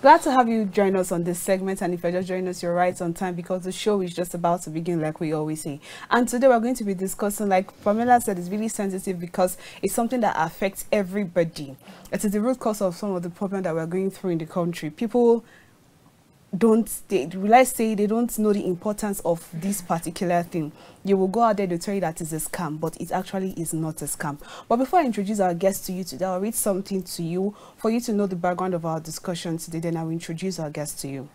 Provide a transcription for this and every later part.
glad to have you join us on this segment. And if you're just joining us, you're right on time because the show is just about to begin, like we always say. And today we're going to be discussing, like Pamela said, it's really sensitive because it's something that affects everybody. It is the root cause of some of the problems that we're going through in the country. People don't know the importance of this particular thing. You will go out there to tell you that it's a scam, but it actually is not a scam. But before I introduce our guest to you today, I'll read something to you for you to know the background of our discussion today. Then I will introduce our guest to you.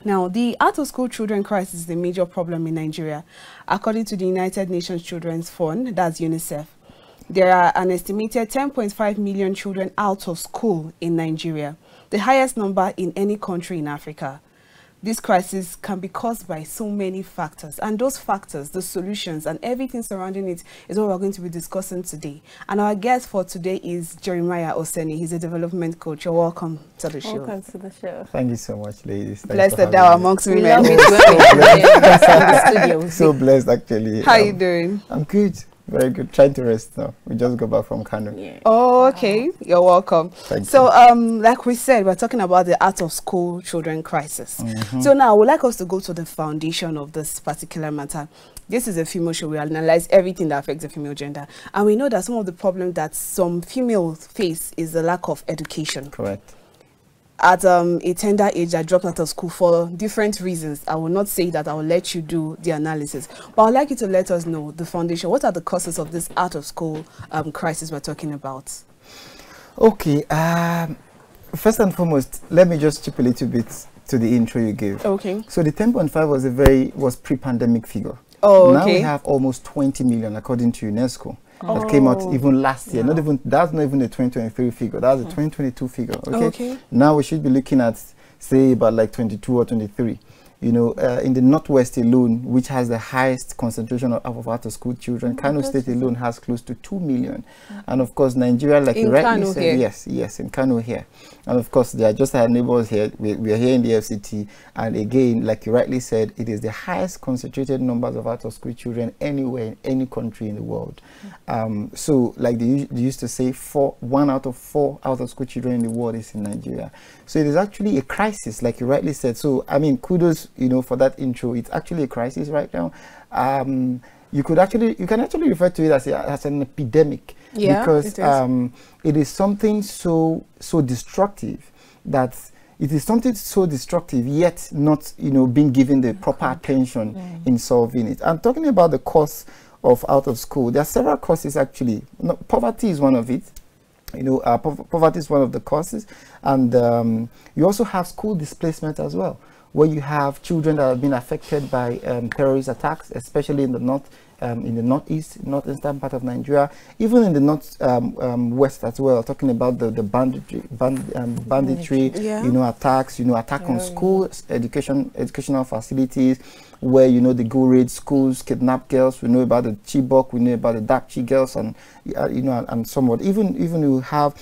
Now, the out-of-school children crisis is a major problem in Nigeria. According to the United Nations Children's Fund, that's UNICEF, there are an estimated 10.5 million children out of school in Nigeria, the highest number in any country in Africa. This crisis can be caused by so many factors, and those factors, the solutions, and everything surrounding it is what we're going to be discussing today. And our guest for today is Jeremiah Oseni. He's a development coach. You're welcome to the show. Welcome to the show. Thank you so much, ladies. Blessed that thou amongst women. So blessed, actually. How are you doing? I'm good. Very good. Trying to rest now. We just got back from Kano. Yeah. Oh, okay. You're welcome. Thank so, you. like we said, we're talking about the out-of-school children crisis. So now, I would like us to go to the foundation of this particular matter. This is a female show. We analyze everything that affects the female gender. And we know that some of the problems that some females face is the lack of education. Correct. At a tender age, I dropped out of school for different reasons. I will not say that. I will let you do the analysis. But I'd like you to let us know the foundation. What are the causes of this out-of-school crisis we're talking about? Okay. First and foremost, let me just chip a little bit to the intro you gave. Okay. So the 10.5 was pre-pandemic figure. Oh, okay. Now we have almost 20 million according to UNESCO. That came out even last year. That's not even the 2023 figure. That's the 2022 figure. Okay? Now we should be looking at, say, about like 22 or 23. You know, in the Northwest alone, which has the highest concentration of out-of-school children, Kano State alone has close to 2 million. And of course, Nigeria, like you rightly said, yes, in Kano here. And of course, they are just our neighbors here. We are here in the FCT. And again, like you rightly said, it is the highest concentrated numbers of out-of-school children anywhere in any country in the world. So, like they used to say, 1 out of 4 out-of-school children in the world is in Nigeria. So it is actually a crisis, like you rightly said. So, I mean, kudos, you know, for that intro. It's actually a crisis right now. You can actually refer to it as an epidemic, because it is something so destructive that it is something so destructive yet not, you know, being given the proper attention in solving it. I'm talking about the cause of out of school. There are several causes actually. Poverty is one of it. You know, poverty is one of the causes, and you also have school displacement as well, where you have children that have been affected by terrorist attacks, especially in the northeastern part of Nigeria, even in the west as well. Talking about the banditry, you know, attacks, you know, attack on schools, educational facilities, where, you know, they go raid schools, kidnap girls. We know about the Chibok, we know about the Dapchi girls, and you know, and somewhat even you have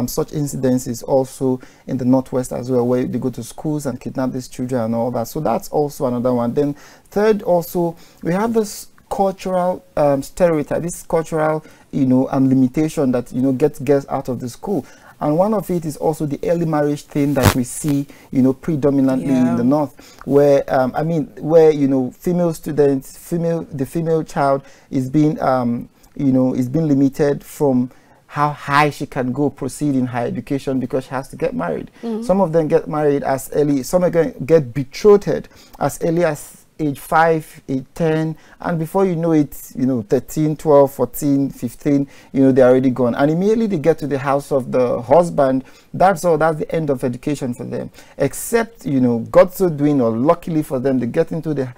such incidences also in the northwest as well, where they go to schools and kidnap these children and all that. So that's also another one. Then third, also we have this cultural stereotype, this cultural, you know, limitation that, you know, gets girls out of the school. And one of it is also the early marriage thing that we see, you know, predominantly in the north, where I mean, where, you know, female students, the female child is being you know, is being limited from how high she can go proceed in her education because she has to get married. Some of them get married as early, some are going to get betrothed as early as age 5, age 10, and before you know it, you know, 13, 12, 14, 15, you know, they're already gone. And immediately they get to the house of the husband, that's all, that's the end of education for them. Except, you know, God so doing, or luckily for them, they get into the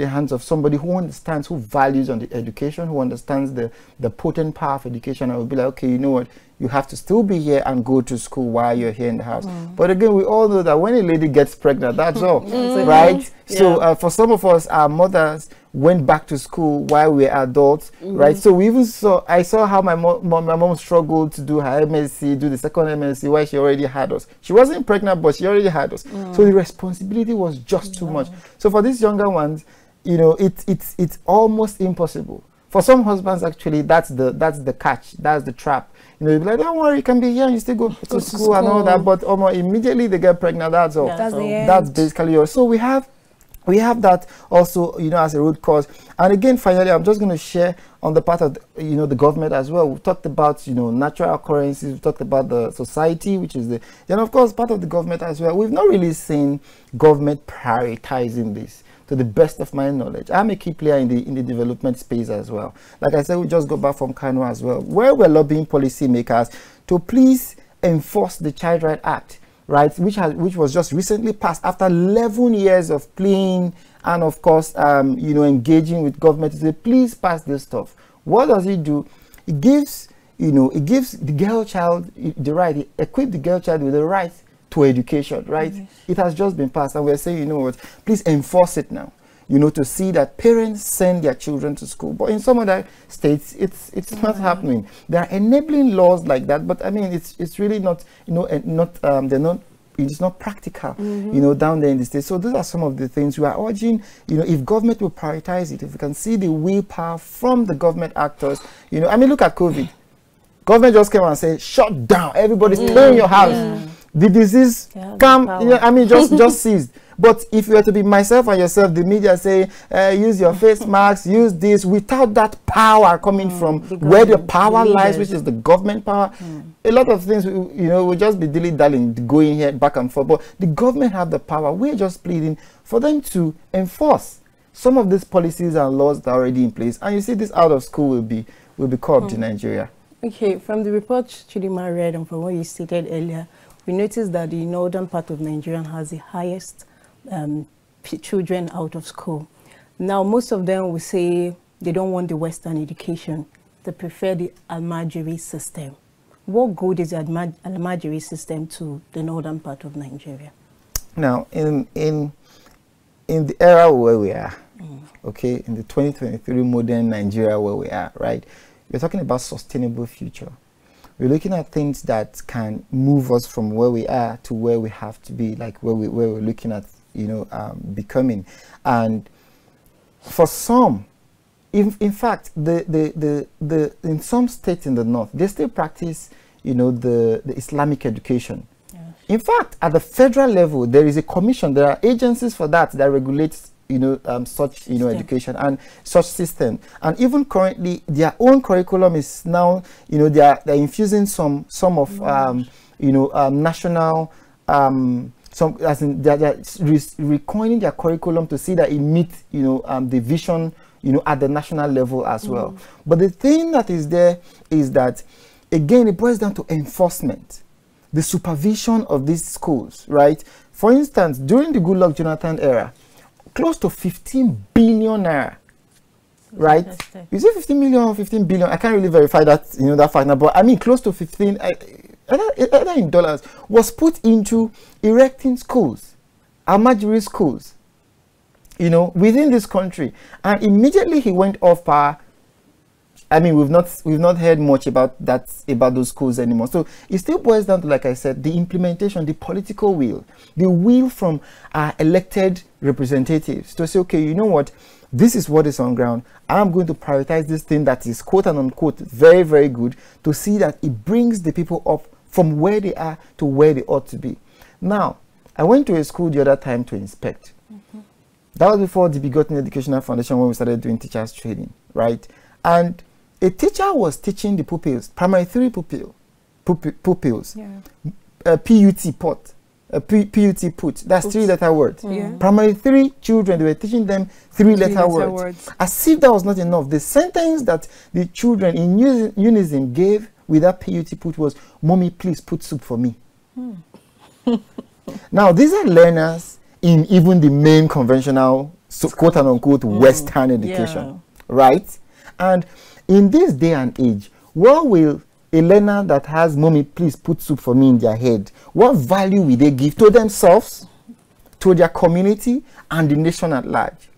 hands of somebody who understands, who values on the education, who understands the potent power of education, and will be like, okay, you know what, you have to still be here and go to school while you're here in the house. But again, we all know that when a lady gets pregnant, that's all, right? So for some of us, our mothers went back to school while we were adults, right? So we even I saw how my mom struggled to do her MSc, do the second MSc while she already had us. She wasn't pregnant, but she already had us. So the responsibility was just too much. So for these younger ones, you know, it's almost impossible For some husbands, actually, that's the catch, that's the trap. You know, you'll be like, don't worry, you can be here and you still go to school and all that. But immediately they get pregnant. That's all. That's basically all. So we have that also, you know, as a root cause. And again, finally, I'm just going to share on the part of, you know, the government as well. We've talked about, you know, natural occurrences. We've talked about the society, which is then of course, part of the government as well. We've not really seen government prioritizing this to the best of my knowledge. I'm a key player in the development space as well. Like I said, we just got back from Kano as well, where we're lobbying policymakers to please enforce the Child Right Act, right, which was just recently passed after 11 years of playing and of course you know, engaging with government to say, please pass this stuff. What does it do? It gives, you know, it gives the girl child the right, it equips the girl child with the right to education, right? It has just been passed and we're saying, you know what, please enforce it now, you know, to see that parents send their children to school. But in some other states, it's not happening. There are enabling laws like that, but I mean, it's really not, you know, it's not practical, you know, down there in the states. So those are some of the things we are urging, you know, if government will prioritize it, if we can see the willpower from the government actors, you know, I mean, look at COVID. Government just came and said, shut down, everybody stay in your house. The disease come, I mean, just ceased. But if you were to be myself and yourself, the media say, use your face masks, use this, without that power coming from where the power lies, which is the government power, a lot of things, you know, will just be dilly-dallying, going here back and forth. But the government have the power. We're just pleading for them to enforce some of these policies and laws that are already in place. And you see, this out of school will be curbed in Nigeria. Okay, from the report Chidinma read and from what you stated earlier, we noticed that the northern part of Nigeria has the highest children out of school. Now, most of them will say they don't want the Western education. They prefer the Almajiri system. What good is the Almajiri system to the northern part of Nigeria? Now, in the era where we are, okay, in the 2023 modern Nigeria where we are, right, we're talking about sustainable future. We're looking at things that can move us from where we are to where we have to be, like where we're looking at, you know, becoming. And for some, in fact, in some states in the north, they still practice, you know, the Islamic education. Yes. In fact, at the federal level, there is a commission. There are agencies for that regulates, you know, such, you know, education and such system. And even currently, their own curriculum is now, you know, they're infusing some of you know, national some, as in they're recoining their curriculum to see that it meets, you know, the vision, you know, at the national level as well. But the thing that is there is that, again, it boils down to enforcement, the supervision of these schools, right? For instance, during the Goodluck Jonathan era, close to 15 billion naira, right? Is it 15 million or 15 billion? I can't really verify that, you know, that fact now, but I mean, close to 15, either in dollars, was put into erecting schools, Almajiri schools, you know, within this country. And immediately he went off power. I mean, we've not heard much about those schools anymore. So it still boils down to, like I said, the implementation, the political will, the will from our elected representatives to say, okay, you know what, this is what is on ground. I'm going to prioritize this thing that is quote and unquote very, very good, to see that it brings the people up from where they are to where they ought to be. Now, I went to a school the other time to inspect. That was before the Begotten Educational Foundation, when we started doing teachers training, right? And a teacher was teaching the pupils, primary 3 pupils, PUT pot, PUT put. That's 3-letter words. Primary 3 children, they were teaching them 3-letter words. As if that was not enough, the sentence that the children in unison gave with that PUT put was, "Mommy, please put soup for me." Now, these are learners in even the main conventional, quote and unquote, Western education, right? And in this day and age, what will a learner that has "Mommy, please put soup for me" in their head, what value will they give to themselves, to their community, and the nation at large?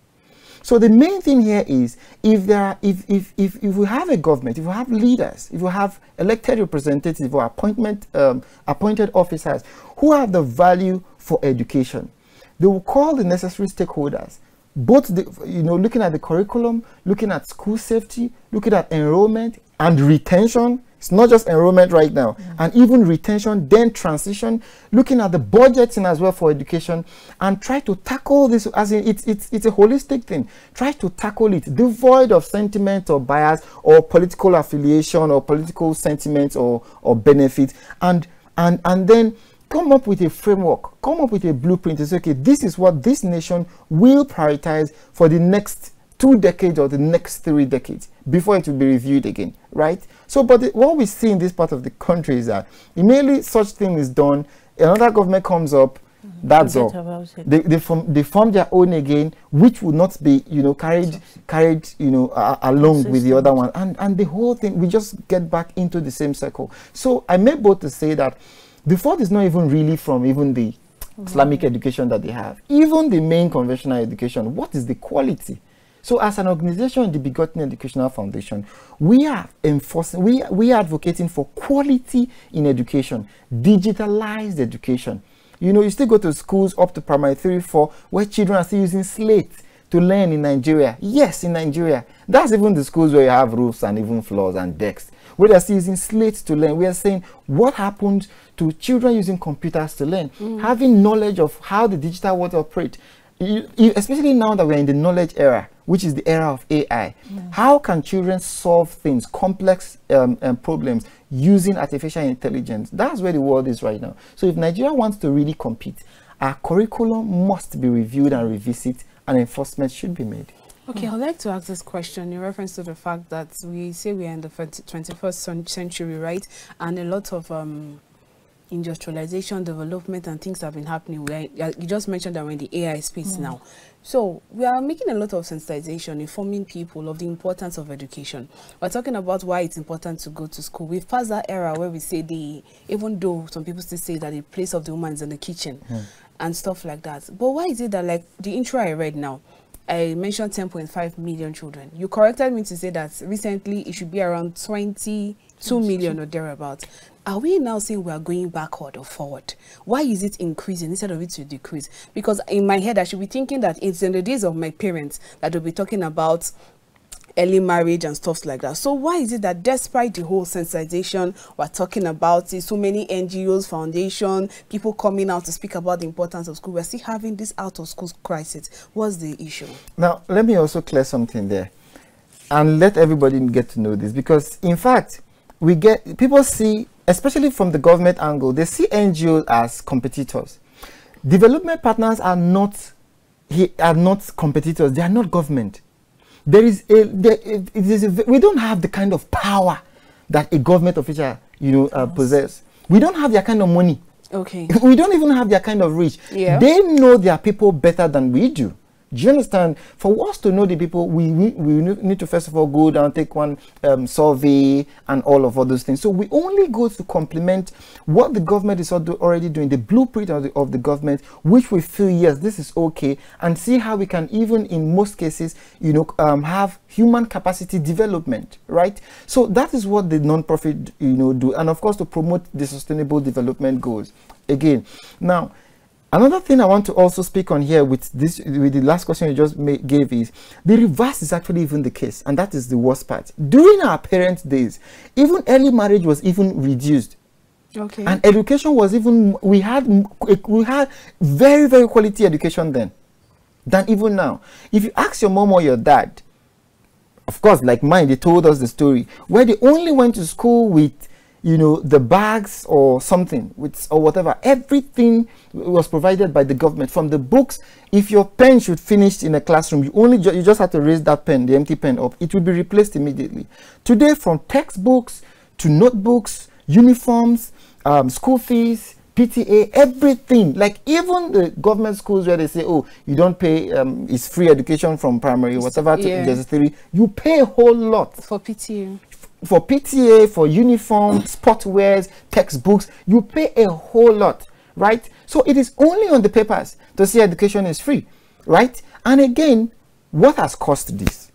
So the main thing here is, if we have a government, if we have leaders, if we have elected representatives or appointed officers who have the value for education, they will call the necessary stakeholders both the, looking at the curriculum, looking at school safety, looking at enrollment and retention. It's not just enrollment right now, and even retention, then transition, looking at the budgeting as well for education, and try to tackle this as in it's a holistic thing. Try to tackle it devoid of sentiment or bias or political affiliation or political sentiment or benefit, and then come up with a framework, come up with a blueprint to say, okay, this is what this nation will prioritize for the next 2 decades or the next 3 decades before it will be reviewed again, right? So, but what we see in this part of the country is that immediately such thing is done, another government comes up, that's all. They form their own again, which will not be, carried, along with the other one, and the whole thing, we just get back into the same circle. So I may both to say that the fault is not even really from even the Islamic education that they have, even the main conventional education. What is the quality? So as an organization, the Begotten Educational Foundation, we are enforcing, we are advocating for quality in education, digitalized education. You still go to schools up to primary 3, 4, where children are still using slates to learn in Nigeria. Yes, in Nigeria. That's even the schools where you have roofs and even floors and decks, where they're still using slates to learn. We are saying, what happened to children using computers to learn? Having knowledge of how the digital world operates. Especially now that we're in the knowledge era, which is the era of AI. How can children solve things, complex problems, using artificial intelligence? That's where the world is right now. So if Nigeria wants to really compete, our curriculum must be reviewed and revisited, and enforcement should be made. Okay, I'd like to ask this question in reference to the fact that we say we are in the 21st century, right? And a lot of industrialization, development, and things have been happening. You just mentioned that we're in the AI space now. So we are making a lot of sensitization, informing people of the importance of education. We're talking about why it's important to go to school. We've passed that era where we say even though some people still say that the place of the woman is in the kitchen and stuff like that. But why is it that, like the intro I read now, I mentioned 10.5 million children. You corrected me to say that recently it should be around 22 million or thereabouts. Are we now saying we are going backward or forward? Why is it increasing instead of it to decrease? Because in my head, I should be thinking that it's in the days of my parents that will be talking about early marriage and stuff like that. So why is it that despite the whole sensitization, we're talking about it, so many NGOs, foundation, people coming out to speak about the importance of school, we're still having this out of school crisis? What's the issue? Now, let me also clear something there and let everybody get to know this, because in fact, people see, especially from the government angle, they see NGOs as competitors. Development partners are not competitors. They are not government. We don't have the kind of power that a government official, possess. We don't have their kind of money. Okay. We don't even have their kind of reach. Yeah. They know their people better than we do. Do you understand? For us to know the people, we need to first of all go down, take one survey and all of those things. So we only go to complement what the government is already doing, the blueprint of the government, which we feel, yes, this is okay, and see how we can even, in most cases, have human capacity development, right? So that is what the non-profit, do, and of course to promote the sustainable development goals. Again, now, another thing I want to also speak on here with the last question you just gave is the reverse is actually even the case, and that is the worst part. During our parents' days, even early marriage was even reduced. Okay. And education was even, we had very, very quality education then than even now. If you ask your mom or your dad, of course, like mine, they told us the story where they only went to school with the bags or something, or whatever. Everything was provided by the government. From the books, if your pen should finish in a classroom, you just have to raise that pen, the empty pen up. It will be replaced immediately. Today, from textbooks to notebooks, uniforms, school fees, PTA, everything. Like even the government schools where they say, oh, you don't pay, it's free education from primary, whatever, there's a theory. You pay a whole lot. For PTA. For PTA, for uniform, sportwears, textbooks, you pay a whole lot, right? So it is only on the papers to say education is free, right? And again, what has caused this?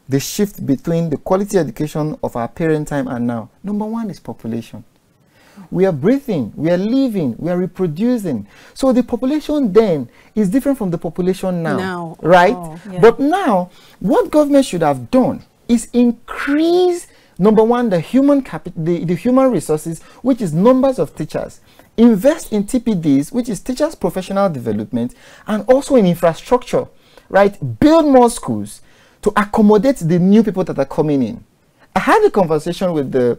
The shift between the quality education of our parent time and now. Number one is population. We are breathing, we are living, we are reproducing. So the population then is different from the population now. Right? Oh, yeah. But now, what government should have done is increase, number one, the human capital, the human resources, which is numbers of teachers. Invest in TPDs, which is teachers' professional development, and also in infrastructure, right? Build more schools to accommodate the new people that are coming in. I had a conversation with the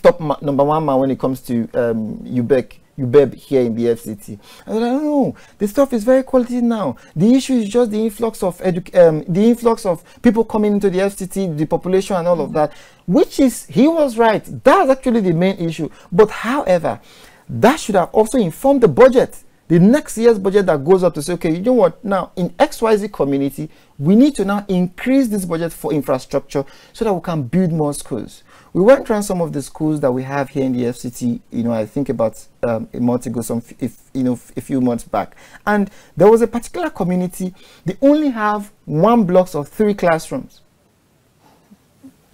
top number one man when it comes to UBEB here in the FCT. I was like, no, the stuff is very quality now. The issue is just the influx of people coming into the FCT, the population and all of that, which is, he was right. That's actually the main issue. But however, that should have also informed the budget, the next year's budget that goes up to say, okay, you know what, now in XYZ community, we need to now increase this budget for infrastructure so that we can build more schools. We went around some of the schools that we have here in the FCT, you know, I think about a month ago, a few months back. And there was a particular community, they only have 1 block of 3 classrooms.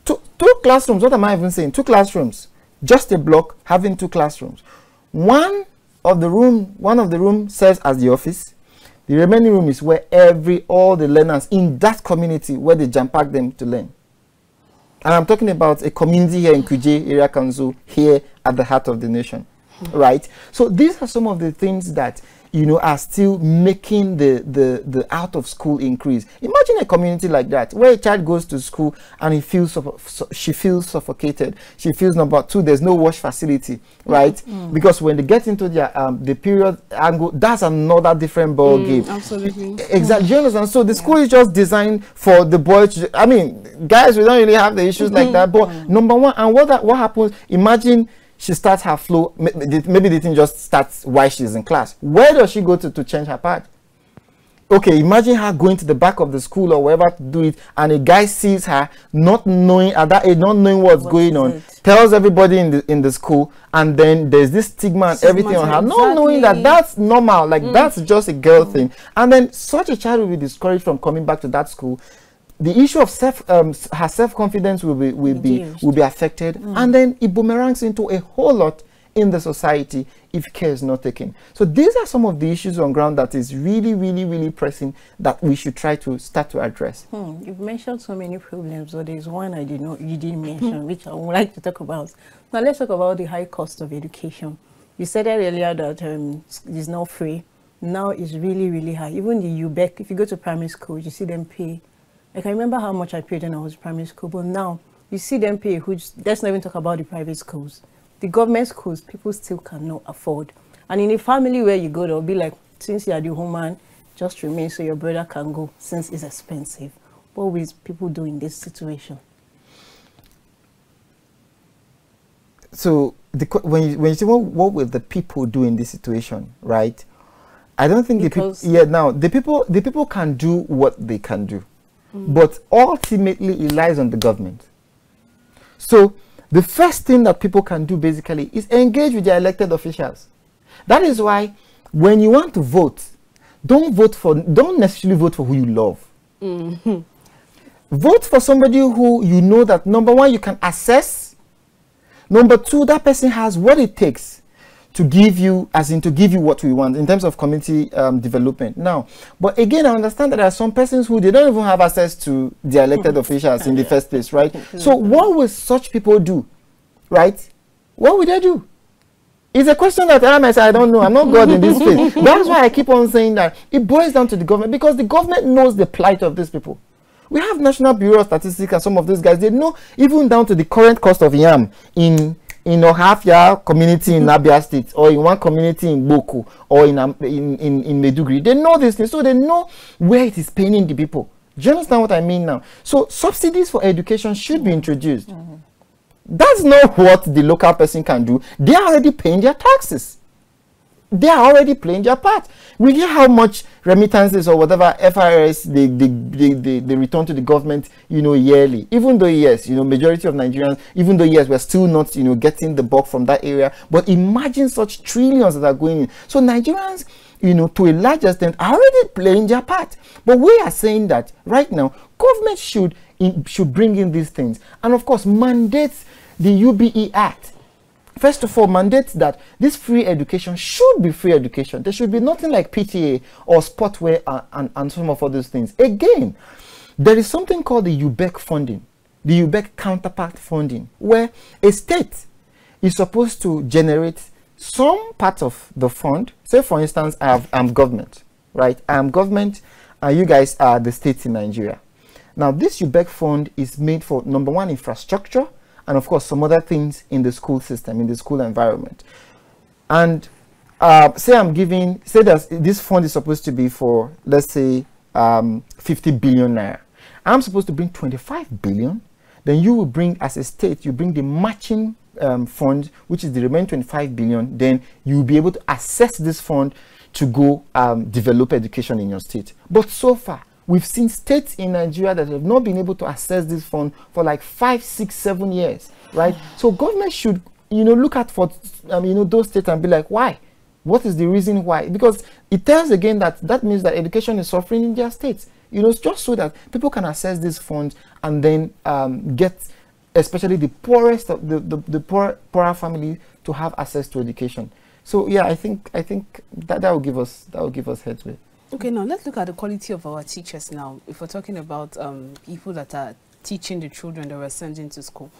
Two classrooms, what am I even saying? 2 classrooms, just a block having 2 classrooms. One of the room serves as the office. The remaining room is where all the learners in that community, where they jam pack them to learn. And I'm talking about a community here in Kuje Area Council, here at the heart of the nation, right? So these are some of the things that, you know, are still making the out of school increase. Imagine a community like that, where a child goes to school and she feels suffocated. She feels, number 2, there's no wash facility, right? Because when they get into their the period angle, that's another different ball game. Absolutely. Exactly. You understand? So the school is just designed for the boys to, I mean, guys, we don't really have the issues like that. But number 1, and what happens, imagine she starts her flow, maybe the thing just starts while she's in class. Where does she go to change her pad? Okay, imagine her going to the back of the school or wherever to do it, and a guy sees her, not knowing at that age, not knowing what's going on, tells everybody in the school, and then there's this stigma and everything on her, not knowing that that's normal, like that's just a girl thing. And then such a child will be discouraged from coming back to that school. The issue of her self-confidence will be affected, and then it boomerangs into a whole lot in the society if care is not taken. So these are some of the issues on ground that is really, really, really pressing that we should try to start to address. You've mentioned so many problems, but there's one you didn't mention, which I would like to talk about. Now let's talk about the high cost of education. You said earlier that it's not free. Now it's really, really high. Even the UBEC, if you go to primary school, you see them pay. I can remember how much I paid when I was in primary school, but now you see them pay, which, let's not even talk about the private schools. The government schools, people still cannot afford. And in a family where you go, they'll be like, since you are the woman, just remain so your brother can go, since it's expensive. What will people do in this situation? So when you say what will the people do in this situation, right? I don't think the people can do what they can do. But ultimately it lies on the government. So the first thing that people can do basically is engage with their elected officials. That is why when you want to vote, don't necessarily vote for who you love. Vote for somebody who you know that, number 1, you can assess. Number 2, that person has what it takes to give you, what we want in terms of community development. Now, but again, I understand that there are some persons who they don't even have access to their elected officials in the first place, right? So what will such people do, right? What will they do? It's a question that I don't know. I'm not God in this space. That's why I keep on saying that it boils down to the government, because the government knows the plight of these people. We have National Bureau of Statistics and some of those guys, they know even down to the current cost of yam in Ohafia community in Abia State, or in one community in Boko, or in Meduguri. They know this thing, so they know where it is paining the people. Do you understand what I mean now? So subsidies for education should be introduced. That's not what the local person can do. They are already paying their taxes. They are already playing their part. We hear how much remittances or whatever FRS they return to the government, yearly. Even though, yes, majority of Nigerians, even though, yes, we're still not, getting the bulk from that area. But imagine such trillions that are going in. So Nigerians, to a large extent, are already playing their part. But we are saying that right now, government should bring in these things. And of course, mandate the UBE Act. first of all, mandate that this free education should be free education. There should be nothing like PTA or sportwear and some of all those things. Again, there is something called the UBEC funding, the UBEC counterpart funding, where a state is supposed to generate some part of the fund. Say, for instance, I'm government, right? I'm government, and you guys are the states in Nigeria. Now, this UBEC fund is made for, number one, infrastructure, and of course, some other things in the school system, in the school environment. And say that this fund is supposed to be for, let's say, 50 billion naira. I'm supposed to bring 25 billion. Then you will bring, as a state, you bring the matching fund, which is the remaining 25 billion. Then you will be able to access this fund to go develop education in your state. But so far, we've seen states in Nigeria that have not been able to access this fund for like 5, 6, 7 years, right? So government should, look at those states and be like, why? What is the reason why? Because it tells again that means that education is suffering in their states. Just so that people can access these funds and then get, especially the poorest of the poorer family, to have access to education. So yeah, I think that will give us headway. Okay, now let's look at the quality of our teachers now. If we're talking about people that are teaching the children that we're sending to school.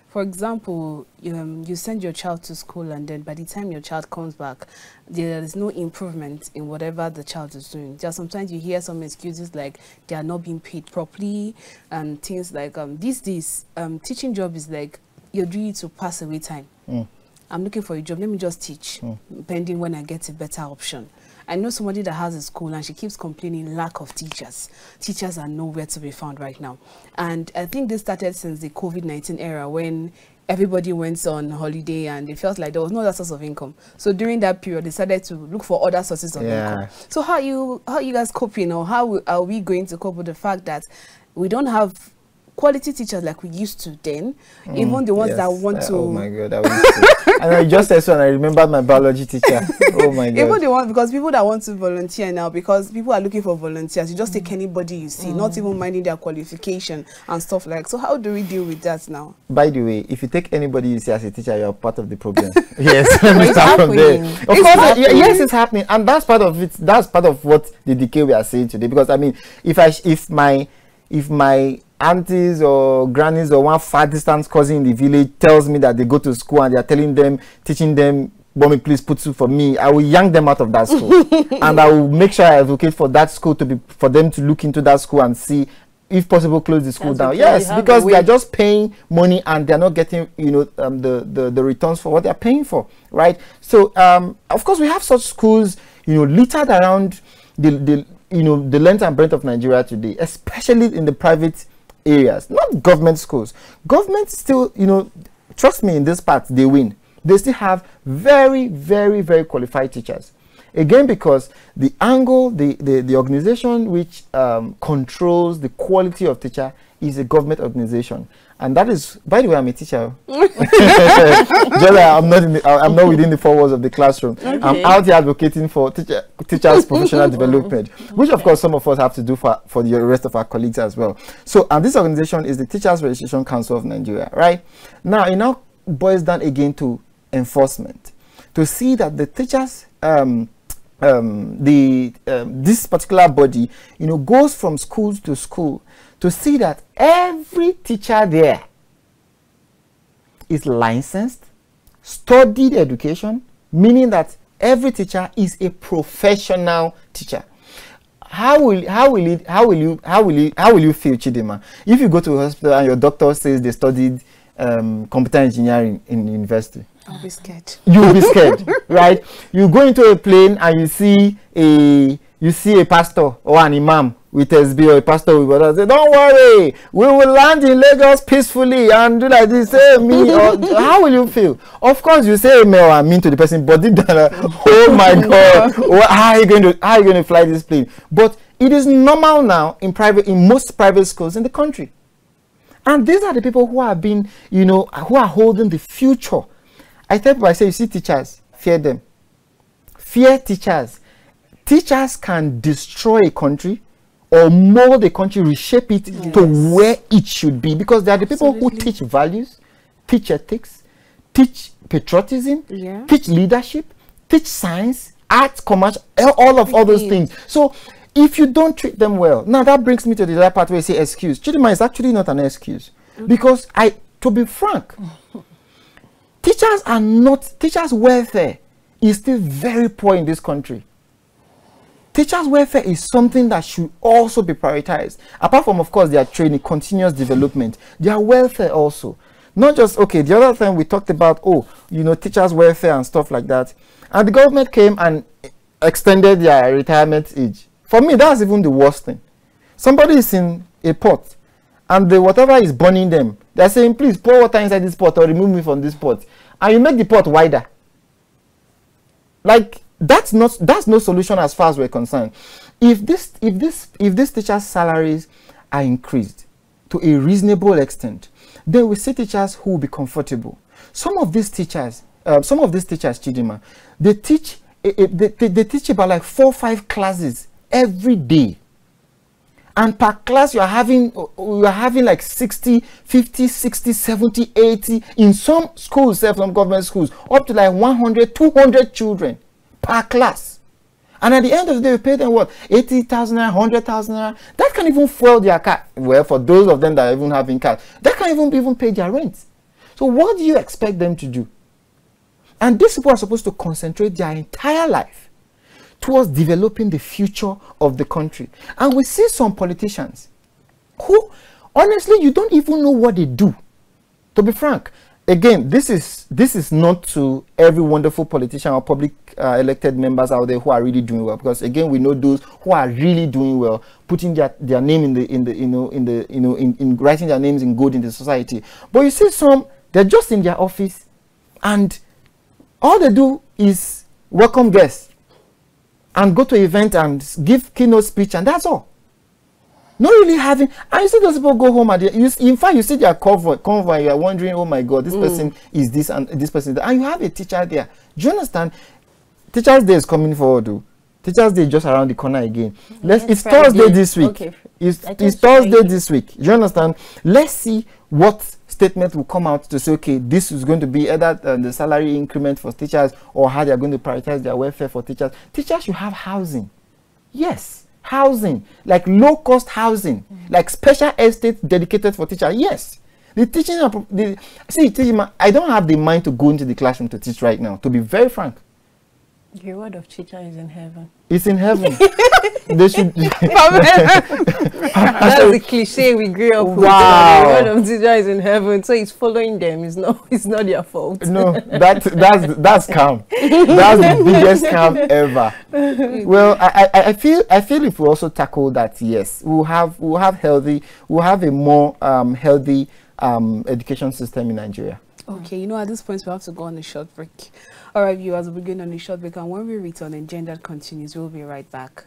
For example, you send your child to school, and then by the time your child comes back, there is no improvement in whatever the child is doing. Just sometimes you hear some excuses like they are not being paid properly, and things like these days, teaching job is like you're doing it to pass away time. I'm looking for a job, let me just teach, pending when I get a better option. I know somebody that has a school and she keeps complaining lack of teachers. Teachers are nowhere to be found right now. And I think this started since the COVID-19 era, when everybody went on holiday and it felt like there was no other source of income. So during that period, they started to look for other sources of income. So how are you guys coping, or how are we going to cope with the fact that we don't have quality teachers like we used to then, even the ones that want to... Oh my God, and I just said so, and I remembered my biology teacher. Oh my God. Even the ones, because people that want to volunteer now, because people are looking for volunteers, you just take anybody you see, not even minding their qualification and stuff like. So how do we deal with that now? By the way, if you take anybody you see as a teacher, you're part of the problem. Yes, let me start from there. Of course, yes, it's happening, and that's part of it. That's part of what the decay we are seeing today. Because I mean, if my aunties or grannies or one far distance cousin in the village tells me that they go to school and they are teaching them, "Mommy, please put soup for me," I will yank them out of that school. And I will make sure I advocate for that school for them to look into that school and see, if possible, close the school down. Yes, because they are just paying money and they're not getting, the returns for what they're paying for, right? So, of course, we have such schools, littered around the length and breadth of Nigeria today, especially in the private areas, not government schools. Government still, trust me, in this part, they win. They still have very, very, very qualified teachers. Again, because the angle, the organization which controls the quality of teacher is a government organization. And that is, by the way, I'm a teacher. I'm not within the four walls of the classroom. Okay. I'm out here advocating for teachers' professional development, which of course some of us have to do for the rest of our colleagues as well. So, and this organization is the Teachers Registration Council of Nigeria, right? Now, it now boils down again to enforcement, to see that the teachers, this particular body, goes from school to school, to see that every teacher there is licensed, studied education, meaning that every teacher is a professional teacher. How will you feel, Chidinma, if you go to a hospital and your doctor says they studied computer engineering in university? I'll be scared. You'll be scared, right? You go into a plane and you see a pastor or an imam with SB, or a pastor with others. Say, "Don't worry, we will land in Lagos peacefully and do like this." Say me, or how will you feel? Of course, you say amen or amen to the person, but deep down, oh my God, how are you going to fly this plane? But it is normal now in most private schools in the country, and these are the people who are being, who are holding the future. I tell people, I say, you see teachers, fear them. Fear teachers. Teachers can destroy a country or mold a country, reshape it to where it should be, because they are the people who teach values, teach ethics, teach patriotism, Yeah. teach leadership, teach science, art, commerce, all those things. So if you don't treat them well, now that brings me to the other part where you say excuse. Chidinma is actually not an excuse. Because to be frank, teachers' welfare is still very poor in this country. Teachers' welfare is something that should also be prioritized. Apart from, of course, their training, continuous development, their welfare also. Not just, okay, the other time we talked about, teachers' welfare and stuff like that. And the government came and extended their retirement age. For me, that's even the worst thing. Somebody is in a pot, and the whatever is burning them, they're saying, please pour water inside this pot or remove me from this pot. And you make the pot wider. Like, that's no solution as far as we're concerned. If these teachers' salaries are increased to a reasonable extent, then we see teachers who will be comfortable. Some of these teachers, Chidinma, they teach about like 4 or 5 classes every day. And per class you are having like 60, 50, 60, 70, 80, in some schools, some government schools, up to like 100, 200 children per class. And at the end of the day, we pay them what? 80,000, 100,000. That can even fuel their car. Well, for those of them that are even having cars, that can even pay their rent. So what do you expect them to do? And these people are supposed to concentrate their entire life towards developing the future of the country. And we see some politicians who, honestly, you don't even know what they do. To be frank, again, this is not to every wonderful politician or public elected members out there who are really doing well, because again, we know those who are really doing well, putting their name in writing their names in gold in the society. But you see some, they're just in their office, and all they do is welcome guests and go to an event and give keynote speech, and that's all. Not really having, and you see those people go home and in fact you see their convoy, you are wondering, oh my God, this person is this and this person is that, and you have a teacher there. Do you understand? Teachers' Day is coming forward, though. Teachers' Day is just around the corner again. It's Thursday this week. Okay. It's Thursday this week. Do you understand? Let's see what statement will come out to say, okay, this is going to be either the salary increment for teachers, or how they are going to prioritize their welfare for teachers. Teachers should have housing. Yes, housing, like low-cost housing, like special estates dedicated for teachers. Yes. The teaching, I don't have the mind to go into the classroom to teach right now, to be very frank. The word of teacher is in heaven. It's in heaven. They should. That's the cliche we grew up with. Wow. The word of teacher is in heaven, so it's following them. It's not their fault. No, that's scam. That's the biggest scam ever. Well, I feel if we also tackle that, yes, we'll have a more healthy education system in Nigeria. Okay, at this point we have to go on a short break. All right, viewers, we're going on a short break, and when we return, Engendered continues. We'll be right back.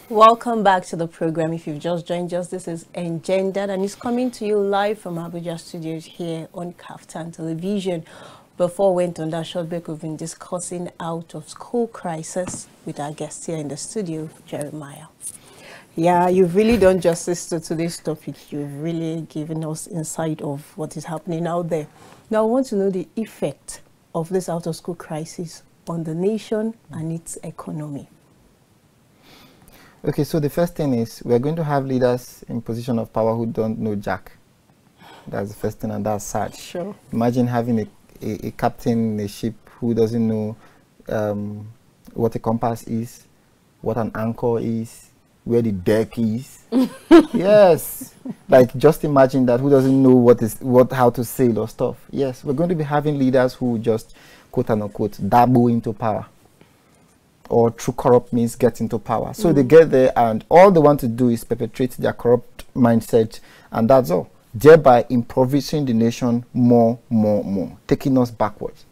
Welcome back to the program. If you've just joined us, this is Engendered, and it's coming to you live from Abuja studios here on Kaftan television. Before we went on that short break, we've been discussing out of school crisis with our guest here in the studio, Jeremiah. Yeah, you've really done justice to today's topic. You've really given us insight of what is happening out there. Now, I want to know the effect of this out of school crisis on the nation and its economy. Okay, so the first thing is we're going to have leaders in position of power who don't know jack. That's the first thing, and that's sad. Sure. Imagine having a captain in a ship who doesn't know what a compass is, what an anchor is, where the deck is. Yes, like just imagine that, who doesn't know how to sail or stuff. Yes, we're going to be having leaders who just quote unquote dabble into power, or through corrupt means get into power. So they get there, and all they want to do is perpetrate their corrupt mindset, and that's all, thereby impoverishing the nation more, taking us backwards.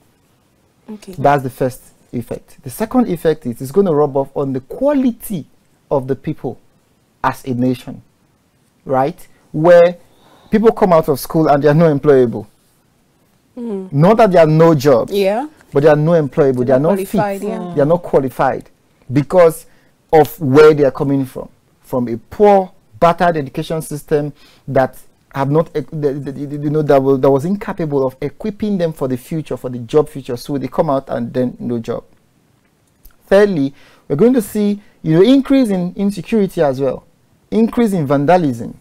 Okay. That's the first effect. The second effect is it's going to rub off on the quality of the people as a nation, right? Where people come out of school and they are not employable. Not that there are no jobs, but they are not employable. They are not fit. They are not qualified because of where they are coming from a poor, battered education system that have not, that was incapable of equipping them for the future, for the job future. So they come out and then no job. Thirdly, we're going to see, increase in insecurity as well, increase in vandalism.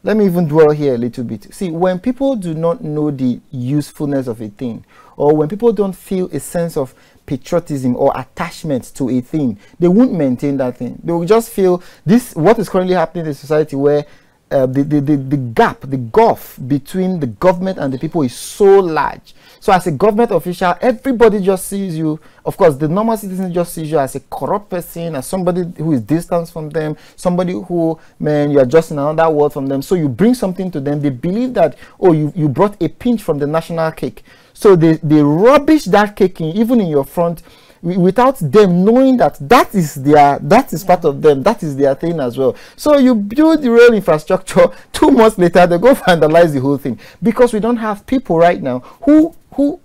Let me even dwell here a little bit. See, when people do not know the usefulness of a thing, or when people don't feel a sense of patriotism or attachment to a thing, they won't maintain that thing. They will just feel this, what is currently happening in society, where the gap, the gulf between the government and the people is so large. So as a government official, everybody just sees you, of course, the normal citizen just sees you as a corrupt person, as somebody who is distanced from them, somebody who, man, you are just in another world from them. So you bring something to them, they believe that, oh, you brought a pinch from the national cake. So they rubbish that cake even in your front, without them knowing that that is part of them, that is their thing as well. So you build the rail infrastructure, 2 months later they go vandalize the whole thing, because we don't have people right now who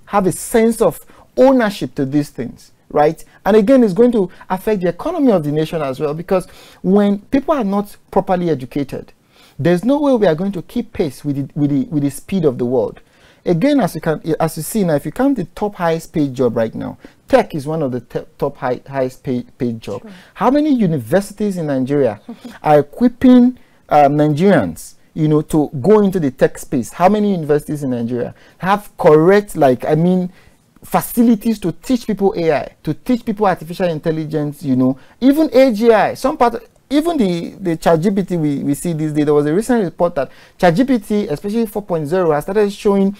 have a sense of ownership to these things, right? And again, it's going to affect the economy of the nation as well, because when people are not properly educated, there's no way we are going to keep pace with the speed of the world. Again, as you see now, if you count the top highest paid job right now, tech is one of the top highest paid job. Sure. How many universities in Nigeria are equipping Nigerians, to go into the tech space? How many universities in Nigeria have correct, facilities to teach people AI, to teach people artificial intelligence, even AGI, even the ChatGPT we see these days. There was a recent report that ChatGPT, especially 4.0, has started showing,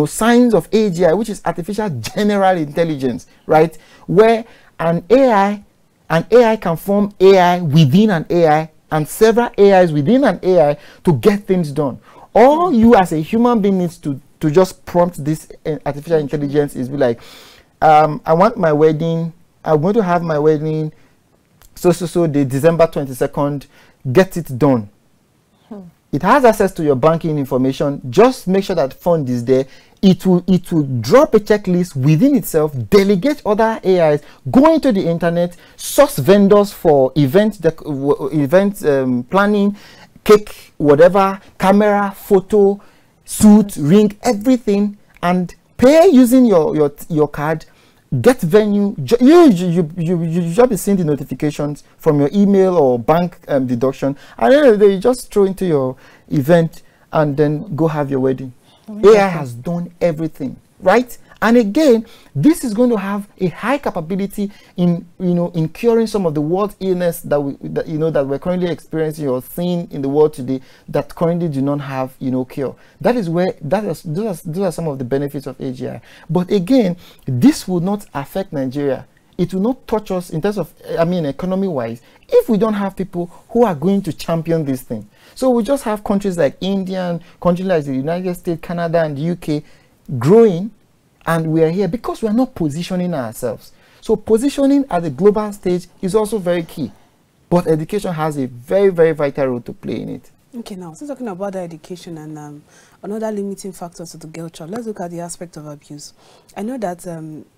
signs of AGI, which is artificial general intelligence, right? Where an AI can form AI within an AI and several AIs within an AI to get things done. All you as a human being needs to just prompt this artificial intelligence is be like, I want my wedding, I'm going to have my wedding so the December 22nd, get it done. It has access to your banking information. Just make sure that fund is there. It will drop a checklist within itself, delegate other AIs, go into the internet, source vendors for event planning, cake, whatever, camera, photo, suit, ring, everything, and pay using your card. Get venue. You just be seeing the notifications from your email or bank deduction, and then you just throw into your event and then go have your wedding. AI has done everything, right? And again, this is going to have a high capability in in curing some of the world's illness that we're currently experiencing or seeing in the world today that currently do not have cure. Those are some of the benefits of AGI. But again, this will not affect Nigeria. It will not touch us in terms of economy wise, if we don't have people who are going to champion this thing. So we just have countries like India, countries like the United States, Canada, and the UK growing. And we are here because we are not positioning ourselves. So positioning at the global stage is also very key. But education has a very, very vital role to play in it. Okay, now, since talking about the education and another limiting factor to the girl child, let's look at the aspect of abuse. I know that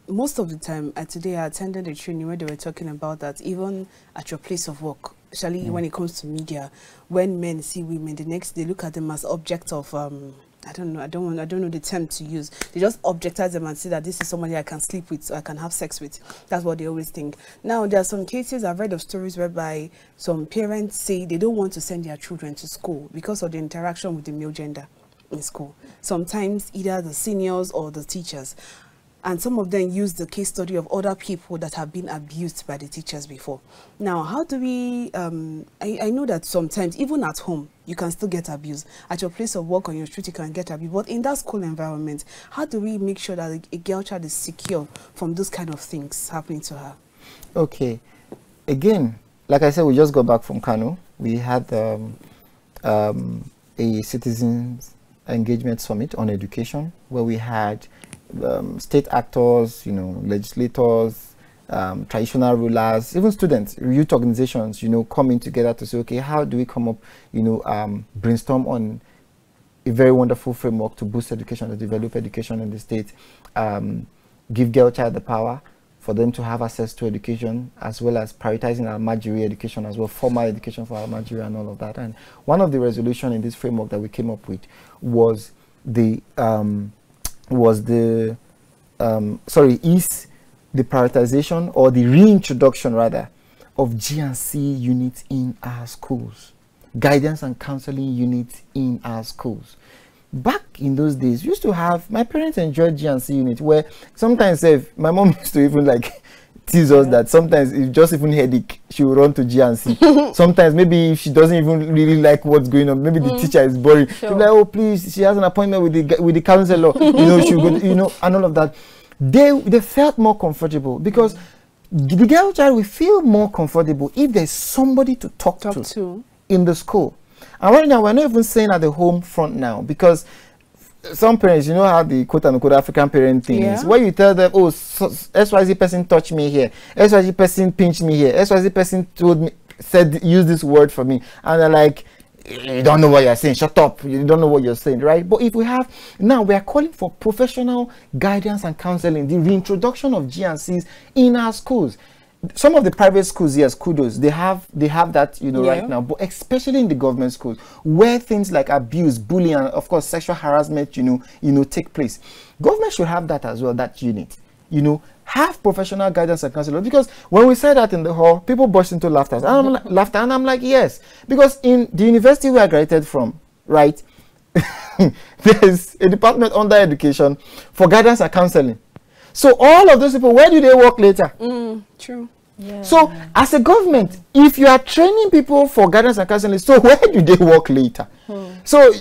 most of the time, today I attended a training where they were talking about that even at your place of work, especially when it comes to media, when men see women, the next they look at them as object of I don't know the term to use. They just objectize them and say that this is somebody I can sleep with, or I can have sex with. That's what they always think. Now, there are some cases, I've read of stories whereby some parents say they don't want to send their children to school because of the interaction with the male gender in school. Sometimes either the seniors or the teachers. And some of them use the case study of other people that have been abused by the teachers before. Now, how do we, I know that sometimes, even at home, you can still get abused. At your place of work, on your street, you can get abused. But in that school environment, how do we make sure that a girl child is secure from those kind of things happening to her? Okay. Again, like I said, we just got back from Kano. We had a citizens engagement summit on education where we had state actors, legislators, traditional rulers, even students, youth organizations, coming together to say, okay, how do we come up, brainstorm on a very wonderful framework to boost education, to develop education in the state, give girl child the power for them to have access to education, as well as prioritizing our Almajiri education as well, formal education for Almajiri and all of that. And one of the resolutions in this framework that we came up with was the prioritization, or the reintroduction rather, of G&C units in our schools, guidance and counseling units in our schools. Back in those days, we used to have, my parents enjoyed G&C unit, where sometimes my mom used to even like tease us that sometimes if just even headache, she will run to G&C. Sometimes maybe if she doesn't even really like what's going on, maybe the teacher is boring, she'll be like, oh please, she has an appointment with the counselor, she'll go, and all of that. They felt more comfortable, because the girl child will feel more comfortable if there's somebody to talk to in the school. And right now, we're not even saying at the home front now, because some parents, you know how the quote-unquote African parent thing is, where you tell them, oh, XYZ person touched me here, XYZ person pinched me here, XYZ person use this word for me, and they're like, you don't know what you're saying, shut up, you don't know what you're saying, right? But if we have, now we are calling for professional guidance and counseling, the reintroduction of G&Cs in our schools. Some of the private schools, yes, kudos, they have that, right now, but especially in the government schools, where things like abuse, bullying, and of course sexual harassment, take place. Government should have that as well, that unit, have professional guidance and counseling. Because when we said that in the hall, people burst into laughter, and I'm like, yes, because in the university we are graduated from, right, there's a department under education for guidance and counseling. So all of those people, where do they work later? True. Yeah. So as a government, if you are training people for guidance and counseling, so where do they work later? So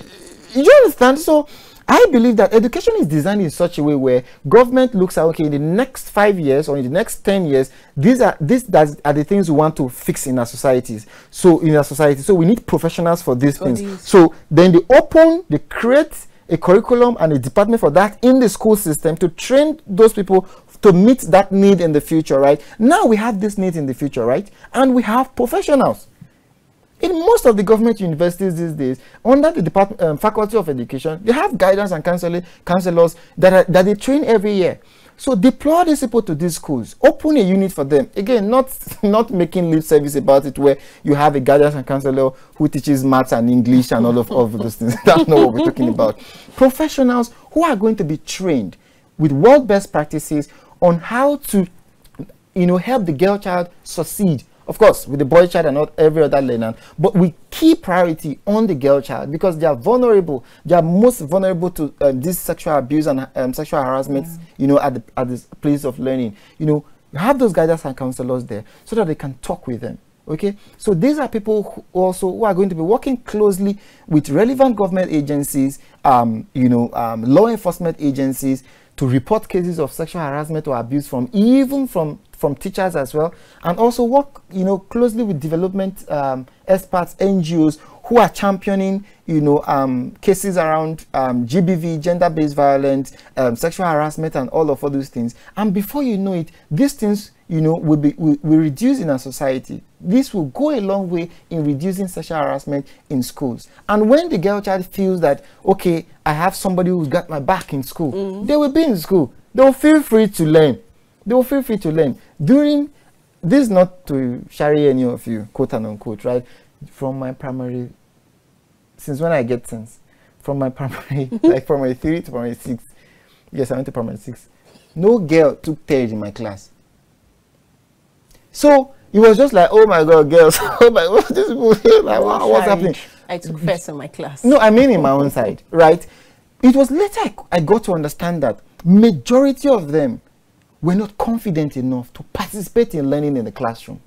you understand? So I believe that education is designed in such a way where government looks at, okay, in the next 5 years or in the next 10 years, these are the things we want to fix in our societies. So we need professionals for these things. So then they create a curriculum and a department for that in the school system to train those people to meet that need in the future, right? Now we have this need in the future, right? And we have professionals. In most of the government universities these days, under the department, faculty of education, they have guidance and counselors that they train every year. So deploy these people to these schools, open a unit for them. Again, not making lip service about it, where you have a guidance and counselor who teaches maths and English and all of those things. That's not what we're talking about. Professionals who are going to be trained with world best practices on how to, help the girl child succeed. Of course, with the boy child and not every other learner, but we keep priority on the girl child, because they are vulnerable. They are most vulnerable to this sexual abuse and sexual harassment, at the place of learning. Have those guidance and counselors there so that they can talk with them. Okay, so these are people who are going to be working closely with relevant government agencies, law enforcement agencies, to report cases of sexual harassment or abuse from teachers as well, and also work closely with development experts, NGOs who are championing cases around GBV, gender-based violence, sexual harassment, and all of those things. And before you know it, these things will reduce in our society. This will go a long way in reducing sexual harassment in schools. And when the girl child feels that, okay, I have somebody who's got my back in school, they will be in school. They will feel free to learn. They will feel free to learn. During this, not to share any of you, quote and unquote, right? From my primary, since when I get sense, from my primary, like primary 3 to primary 6, yes, I went to primary 6, no girl took third in my class. So it was just like, oh my God, girls, oh my God, these people, like, what's happening? I took first in my class. No, I mean in my own side, right? It was later I got to understand that majority of them were not confident enough to participate in learning in the classroom,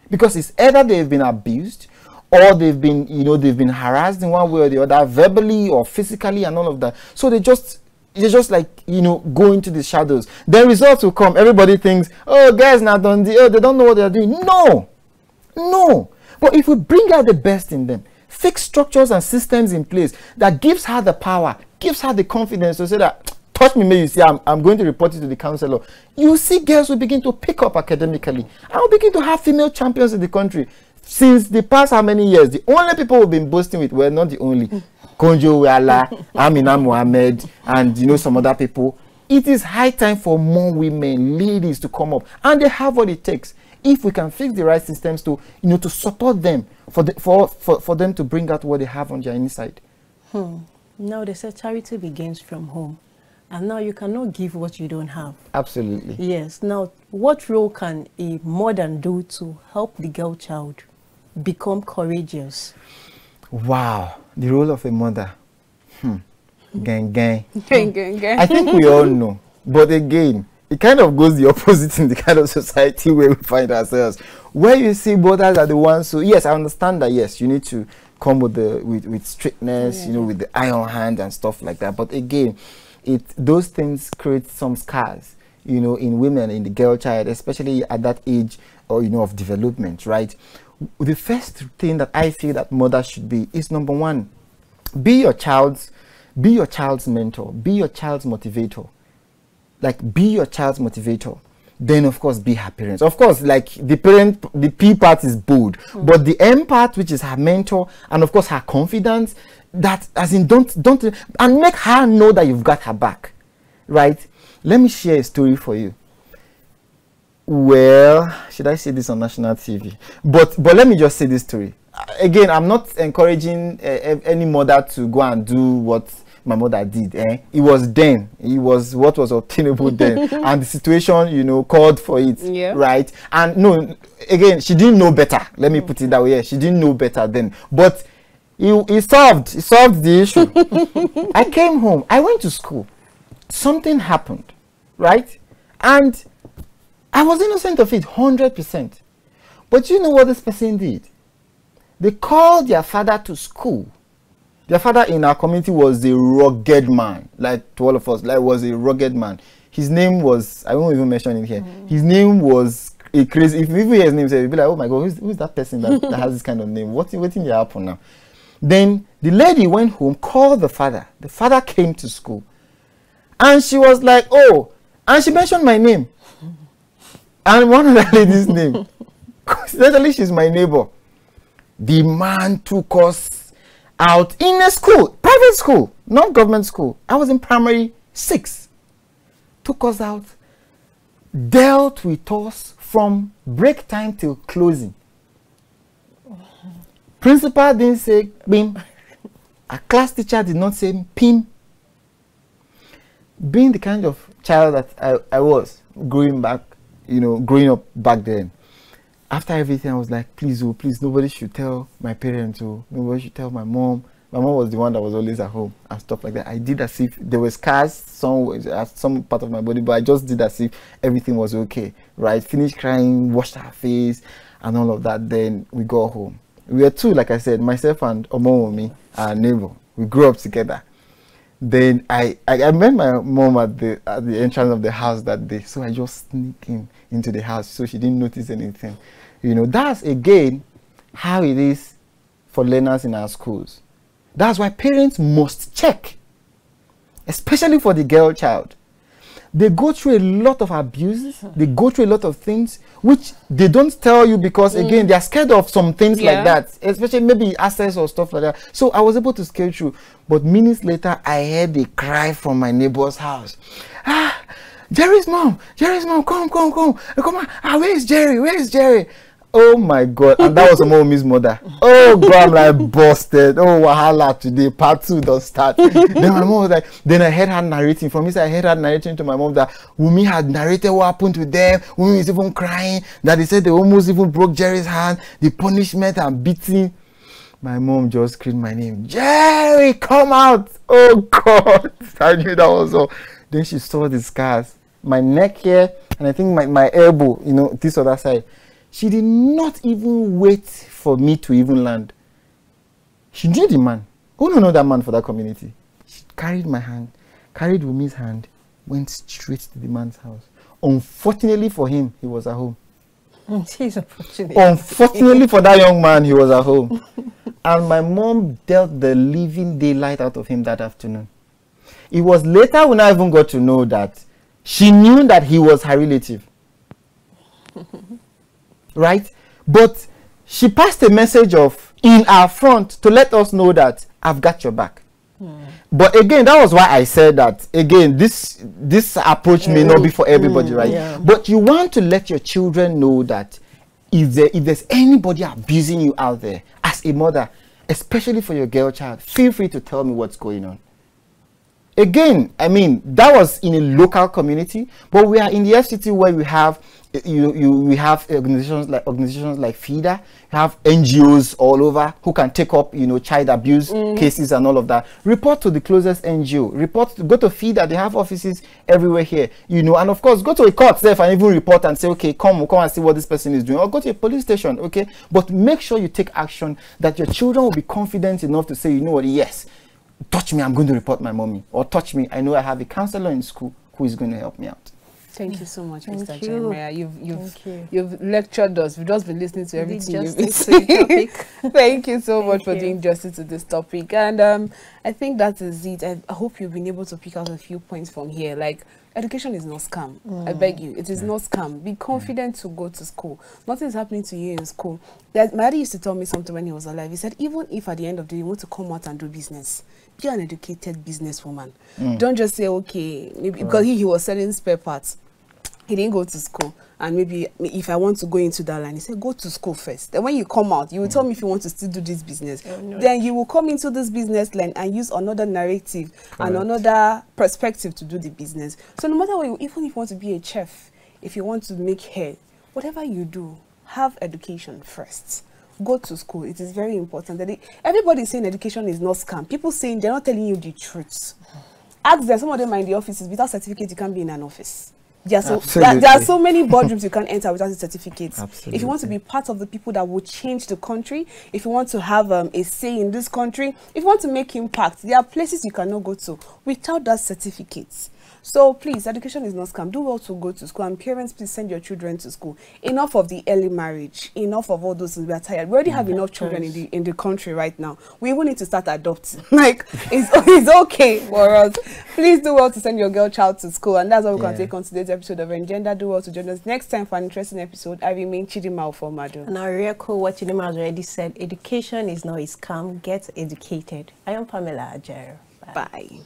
because it's either they've been abused or they've been, they've been harassed in one way or the other, verbally or physically, and all of that. So they just like, go into the shadows. Then results will come. Everybody thinks, oh, guys, not done. They don't know what they're doing. No. But if we bring out the best in them, fix structures and systems in place that gives her the power, gives her the confidence to say that, touch me, may you see, I'm going to report it to the counselor. You see girls will begin to pick up academically. And we'll begin to have female champions in the country. Since the past how many years, the only people we've been boasting with were not the only. Konjo Weala, Amina Mohammed, and you know some other people. It is high time for more women, ladies to come up, and they have what it takes. If we can fix the right systems to, you know, to support them for them to bring out what they have on their inside. Now they say charity begins from home, and now you cannot give what you don't have. Absolutely. Yes. Now, what role can a mother do to help the girl child become courageous? Wow, the role of a mother. Gang, gang. Gang, gang, gang. I think we all know, but again, it kind of goes the opposite in the kind of society where we find ourselves. Where you see mothers are the ones who, yes, I understand that, yes, you need to come with the with strictness, you know, with the iron hand and stuff like that. But again, those things create some scars, you know, in women, in the girl child, especially at that age, or you know, of development, right? The first thing that I feel that mothers should be is, number one, be your child's mentor, be your child's motivator. Like, be your child's motivator. Then of course be her parents. Of course, like the P part is bold, but the M part, which is her mentor, and of course her confidence, that as in don't and make her know that you've got her back, right? Let me share a story for you. Well, should I say this on national TV? But let me just say this story. Again, I'm not encouraging any mother to go and do what my mother did. It was then. It was what was obtainable then. And the situation, you know, called for it. Yeah. Right? And no, again, she didn't know better. Let me put it that way. Yeah, she didn't know better then. But he solved the issue. I came home. I went to school. Something happened. Right? And I was innocent of it, 100%. But you know what this person did? They called their father to school. Their father in our community was a rugged man, like to all of us, like was a rugged man. His name was, I won't even mention it here. His name was a crazy, if people hear his name, you'll be like, oh my God, who's that person that has this kind of name? What's waiting to happen now? Then the lady went home, called the father. The father came to school. And she was like, oh, and she mentioned my name. And one of the lady's name. Coincidentally, she's my neighbor. The man took us out in a school, private school, not government school. I was in primary 6. Took us out, dealt with us from break time till closing. Principal didn't say bim. A class teacher did not say pim. Being the kind of child that I was growing up back then, after everything, I was like, please, oh, please, nobody should tell my parents, oh, nobody should tell my mom. My mom was the one that was always at home and stuff like that. I did as if there were scars at some part of my body, but I just did as if everything was okay, right? Finished crying, washed her face, and all of that. Then we got home. We were two, like I said, myself and Omowomi, our neighbor. We grew up together. Then I met my mom at the entrance of the house that day, so I just sneaked into the house so she didn't notice anything. You know, that's again how it is for learners in our schools. That's why parents must check, especially for the girl child. They go through a lot of abuses, they go through a lot of things which they don't tell you because again they're scared of some things like that, especially maybe access or stuff like that. So I was able to scale through, but minutes later I heard a cry from my neighbor's house. Ah, Jerry's mom, come on. Ah, where is Jerry? Oh my God, and that was Mommy's mother. Oh God, I'm like busted. Oh wahala today, part 2 don't start. Then my mom was like, then I heard her narrating from inside. I heard her narrating to my mom that Wumi had narrated what happened to them. Wumi is even crying that they said they almost even broke Jerry's hand, the punishment and beating. My mom just screamed my name, Jerry, come out. Oh God, I knew that was all. Then she saw the scars, my neck here, and I think my elbow, you know, this other side. She did not even wait for me to even land. She knew the man. Who don't know that man for that community? She carried my hand, carried Wumi's hand, went straight to the man's house. Unfortunately for him, he was at home. Unfortunately for that young man, he was at home. And my mom dealt the living daylight out of him that afternoon. It was later when I even got to know that she knew that he was her relative. Right? But she passed a message of in our front to let us know that I've got your back. But again, that was why I said that, again, this approach may not be for everybody, right? Yeah. But you want to let your children know that if there's anybody abusing you out there, as a mother, especially for your girl child, feel free to tell me what's going on. Again, I mean, that was in a local community, but we are in the FCT where we have we have organizations like FIDA, you have NGOs all over who can take up, child abuse cases and all of that. Report to the closest NGO. Go to FIDA, they have offices everywhere here, and of course go to a court there and even report and say, okay, come and see what this person is doing, or go to a police station, okay? But make sure you take action that your children will be confident enough to say, you know what, yes, touch me, I'm going to report my mommy, or touch me, I know I have a counselor in school who is going to help me out. Thank you so much, Mr. Jeremiah. You've lectured us. We've just been listening to everything you've been saying. Thank you so much for doing justice to this topic. And I think that is it. I hope you've been able to pick out a few points from here. Like, education is not scam. I beg you, it is not scam. Be confident to go to school. Nothing is happening to you in school. My daddy used to tell me something when he was alive. He said, even if at the end of the day you want to come out and do business, be an educated businesswoman. Don't just say, okay, maybe because he was selling spare parts. He didn't go to school, and maybe if I want to go into that line, he said, go to school first. Then when you come out, you will tell me if you want to still do this business. Then you will come into this business line and use another narrative and another perspective to do the business. So no matter what, even if you want to be a chef, if you want to make hair, whatever you do, have education first. Go to school. It is very important. That everybody is saying education is not scam. People saying they're not telling you the truth. Ask them. Some of them are in the offices. Without certificate, you can't be in an office. There are so many boardrooms you can't enter without a certificate. If you want to be part of the people that will change the country, if you want to have a say in this country, if you want to make impact, there are places you cannot go to without that certificate. So please, education is not scam. Do well to go to school, and parents, please send your children to school. Enough of the early marriage. Enough of all those things. We are tired. We already have enough children in the country right now. We even need to start adopting. Like, it's okay for us. Please do well to send your girl child to school, and that's what we can take on today's episode of Engendered. Do well to join us next time for an interesting episode. I remain Chidinma Ufomadu. And I echo what Chidinma has already said. Education is not a scam. Get educated. I am Pamela Ajaero. Bye.